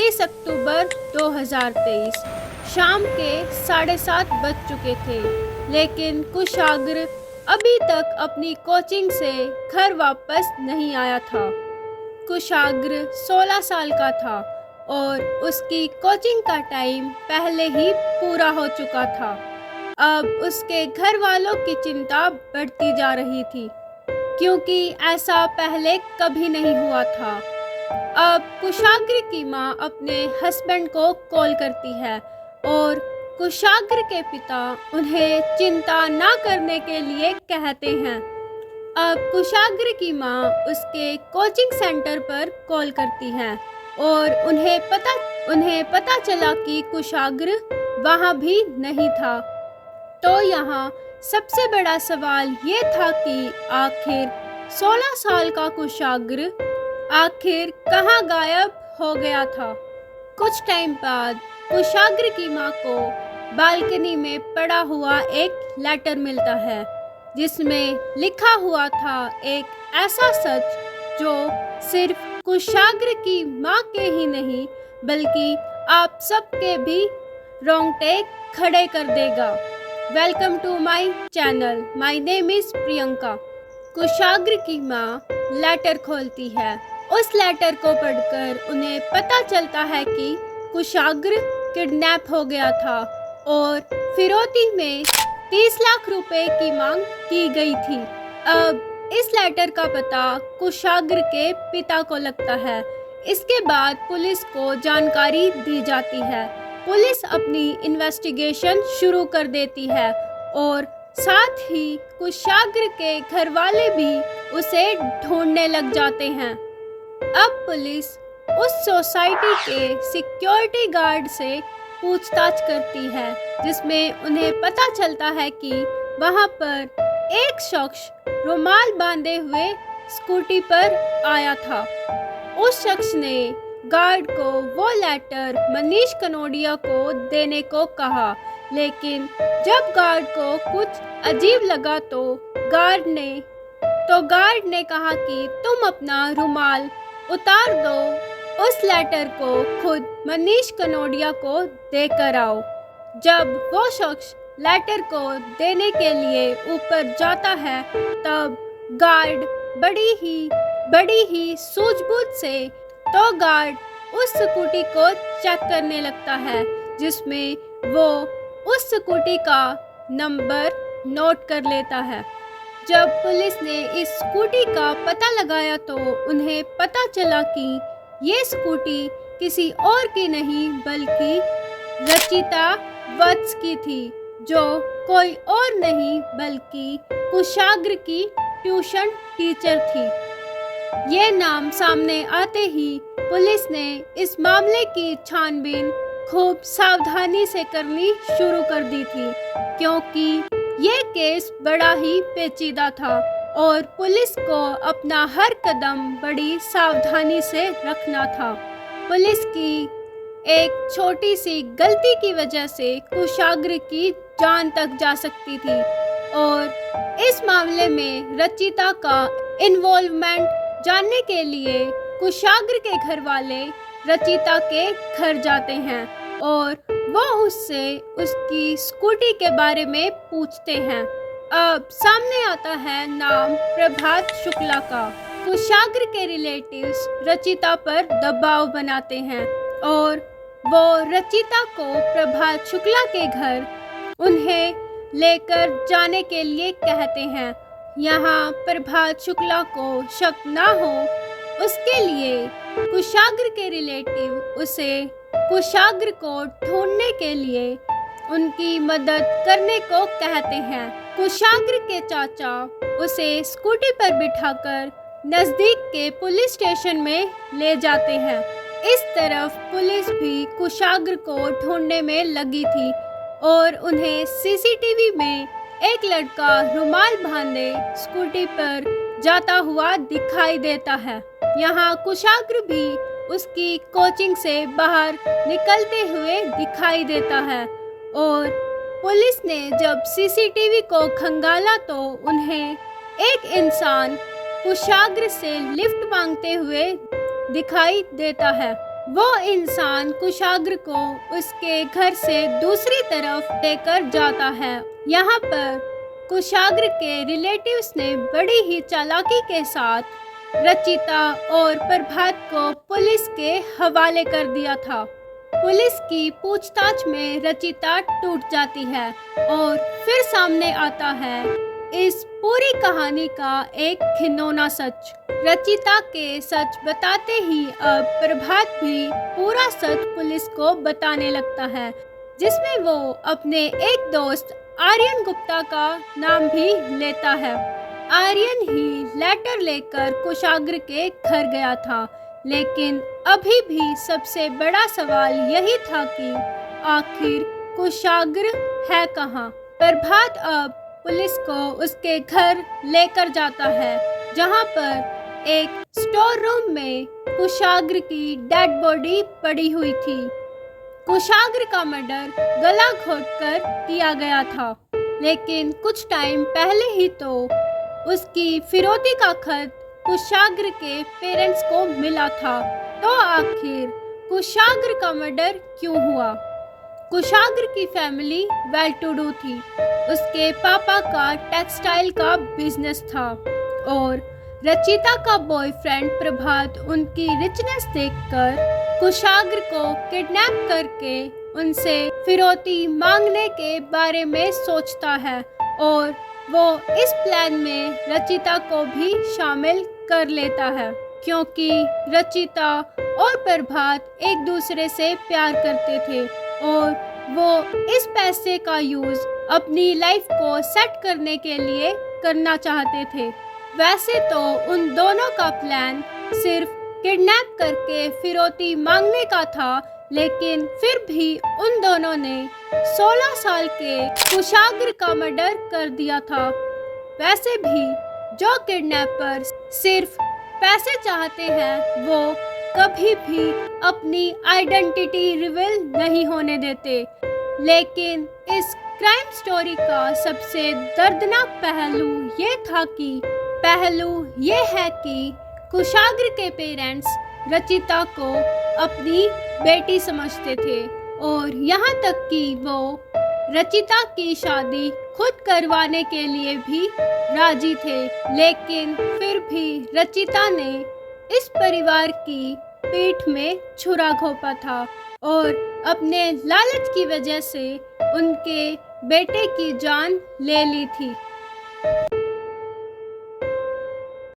23 अक्टूबर 2023 शाम के 7:30 बज चुके थे, लेकिन कुशाग्र अभी तक अपनी कोचिंग से घर वापस नहीं आया था। कुशाग्र 16 साल का था और उसकी कोचिंग का टाइम पहले ही पूरा हो चुका था। अब उसके घर वालों की चिंता बढ़ती जा रही थी, क्योंकि ऐसा पहले कभी नहीं हुआ था। अब कुशाग्र की माँ अपने हस्बैंड को कॉल करती है और कुशाग्र के पिता उन्हें चिंता ना करने के लिए कहते हैं। अब कुशाग्र की माँ उसके कोचिंग सेंटर पर कॉल करती है और उन्हें पता चला कि कुशाग्र वहाँ भी नहीं था। तो यहाँ सबसे बड़ा सवाल ये था कि आखिर 16 साल का कुशाग्र आखिर कहाँ गायब हो गया था। कुछ टाइम बाद कुशाग्र की माँ को बालकनी में पड़ा हुआ एक लेटर मिलता है, जिसमें लिखा हुआ था एक ऐसा सच जो सिर्फ कुशाग्र की माँ के ही नहीं बल्कि आप सबके भी रोंगटे खड़े कर देगा। Welcome to my channel, my name is Priyanka. Kushagra की माँ लेटर खोलती है। उस लेटर को पढ़कर उन्हें पता चलता है कि कुशाग्र किडनैप हो गया था और फिरौती में 30 लाख रुपए की मांग की गई थी। अब इस लेटर का पता कुशाग्र के पिता को लगता है। इसके बाद पुलिस को जानकारी दी जाती है। पुलिस अपनी इन्वेस्टिगेशन शुरू कर देती है और साथ ही कुशाग्र के घर वाले भी उसे ढूंढने लग जाते हैं। अब पुलिस उस सोसाइटी के सिक्योरिटी गार्ड से पूछताछ करती है, जिसमें उन्हें पता चलता है कि वहां पर एक शख्स रुमाल बांधे हुए स्कूटी पर आया था। उस शख्स ने गार्ड को वो लेटर मनीष कनोडिया को देने को कहा, लेकिन जब गार्ड को कुछ अजीब लगा तो गार्ड ने कहा कि तुम अपना रुमाल उतार दो, उस लेटर को खुद मनीष कनोडिया को देकर आओ। जब वो शख्स लेटर को देने के लिए ऊपर जाता है, तब गार्ड बड़ी ही सूझबूझ से गार्ड उस स्कूटी को चेक करने लगता है, जिसमें वो उस स्कूटी का नंबर नोट कर लेता है। जब पुलिस ने इस स्कूटी का पता लगाया तो उन्हें पता चला कि ये स्कूटी किसी और की नहीं बल्कि रचिता वत्स की थी, जो कोई और नहीं बल्कि कुशाग्र की ट्यूशन टीचर थी। ये नाम सामने आते ही पुलिस ने इस मामले की छानबीन खूब सावधानी से करनी शुरू कर दी थी, क्योंकि ये केस बड़ा ही पेचीदा था और पुलिस को अपना हर कदम बड़ी सावधानी से रखना था। पुलिस की एक छोटी सी गलती की वजह से कुशाग्र की जान तक जा सकती थी और इस मामले में रचिता का इन्वॉल्वमेंट जानने के लिए कुशाग्र के घर वाले रचिता के घर जाते हैं और वो उससे उसकी स्कूटी के बारे में पूछते हैं। अब सामने आता है नाम प्रभात शुक्ला का। कुशाग्र के रिलेटिव्स रचिता पर दबाव बनाते हैं और वो रचिता को प्रभात शुक्ला के घर उन्हें लेकर जाने के लिए कहते हैं। यहाँ प्रभात शुक्ला को शक ना हो, उसके लिए कुशाग्र के रिलेटिव उसे कुशाग्र को ढूंढने के लिए उनकी मदद करने को कहते हैं। कुशाग्र के चाचा उसे स्कूटी पर बिठाकर नजदीक के पुलिस स्टेशन में ले जाते हैं। इस तरफ पुलिस भी कुशाग्र को ढूंढने में लगी थी और उन्हें सीसीटीवी में एक लड़का रुमाल बांधे स्कूटी पर जाता हुआ दिखाई देता है। यहाँ कुशाग्र भी उसकी कोचिंग से बाहर निकलते हुए दिखाई देता है और पुलिस ने जब सीसीटीवी को खंगाला तो उन्हें एक इंसान कुशाग्र से लिफ्ट मांगते हुए दिखाई देता है। वो इंसान कुशाग्र को उसके घर से दूसरी तरफ लेकर जाता है। यहाँ पर कुशाग्र के रिलेटिव्स ने बड़ी ही चालाकी के साथ रचिता और प्रभात को पुलिस के हवाले कर दिया था। पुलिस की पूछताछ में रचिता टूट जाती है और फिर सामने आता है इस पूरी कहानी का एक घिनौना सच। रचिता के सच बताते ही अब प्रभात भी पूरा सच पुलिस को बताने लगता है, जिसमें वो अपने एक दोस्त आर्यन गुप्ता का नाम भी लेता है। आर्यन ही लेटर लेकर कुशाग्र के घर गया था, लेकिन अभी भी सबसे बड़ा सवाल यही था कि आखिर कुशाग्र है कहाँ। प्रभात अब पुलिस को उसके घर लेकर जाता है, जहाँ पर एक स्टोर रूम में कुशाग्र की डेड बॉडी पड़ी हुई थी। कुशाग्र का मर्डर गला घोटकर किया गया था, लेकिन कुछ टाइम पहले ही तो उसकी फिरौती का खत कुशाग्र के पेरेंट्स को मिला था। तो आखिर कुशाग्र का मर्डर क्यों हुआ? कुशाग्र की फैमिली वेल टू डू थी। उसके पापा का टेक्सटाइल का बिजनेस था और रचिता का बॉयफ्रेंड प्रभात उनकी रिचनेस देखकर कुशाग्र को किडनैप करके उनसे फिरौती मांगने के बारे में सोचता है और वो इस प्लान में रचिता को भी शामिल कर लेता है, क्योंकि रचिता और प्रभात एक दूसरे से प्यार करते थे और वो इस पैसे का यूज अपनी लाइफ को सेट करने के लिए करना चाहते थे। वैसे तो उन दोनों का प्लान सिर्फ किडनैप करके फिरौती मांगने का था, लेकिन फिर भी उन दोनों ने 16 साल के कुशाग्र का मर्डर कर दिया था। वैसे भी जो किडनैपर सिर्फ पैसे चाहते हैं वो कभी भी अपनी आइडेंटिटी रिवील नहीं होने देते। लेकिन इस क्राइम स्टोरी का सबसे दर्दनाक पहलू ये है कि कुशाग्र के पेरेंट्स रचिता को अपनी बेटी समझते थे और यहाँ तक कि वो रचिता की शादी खुद करवाने के लिए भी राजी थे। लेकिन फिर भी रचिता ने इस परिवार की पीठ में छुरा घोंपा था और अपने लालच की वजह से उनके बेटे की जान ले ली थी।